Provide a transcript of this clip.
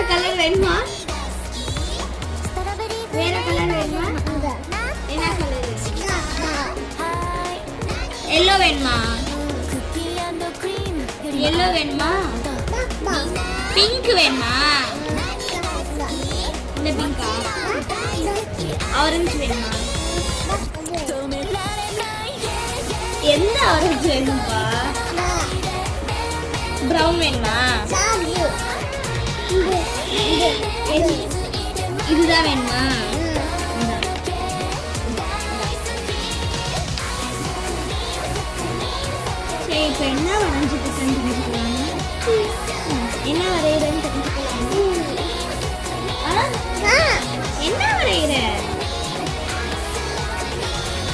Colour வேணுமா? வேற colour வேணுமா? என்ன கலர்? எல்லோ வேணுமா? எல்லோ வேணுமா? பிங்க் வேணுமா? இந்த பிங்கா? ஆரஞ்சு வேணுமா? எந்த ஆரஞ்சு வேணும்பா? ப்ரௌன் வேணுமா? இதுதான் வேணுமா? சரி, இப்போ என்ன வரைஞ்சிட்டு கண்டுபிடிக்கலாம்? என்ன வரைகிறேன்னு